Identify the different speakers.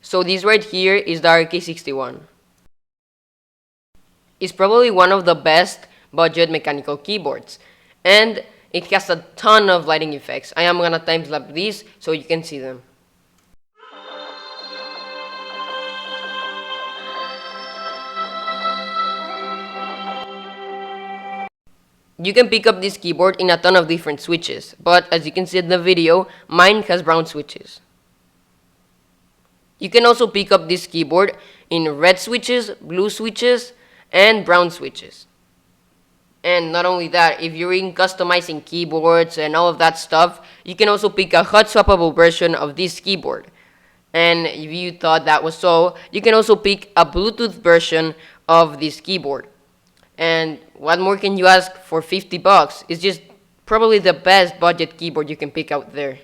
Speaker 1: So this right here is the RK61. It's probably one of the best budget mechanical keyboards, and it has a ton of lighting effects. I am gonna time lapse these so you can see them. You can pick up this keyboard in a ton of different switches, but as you can see in the video, mine has brown switches. You can also pick up this keyboard in red switches, blue switches, and brown switches. And not only that, if you're in customizing keyboards and all of that stuff, you can also pick a hot swappable version of this keyboard. And if you thought that was so, you can also pick a Bluetooth version of this keyboard. And what more can you ask for 50 bucks? It's just probably the best budget keyboard you can pick out there.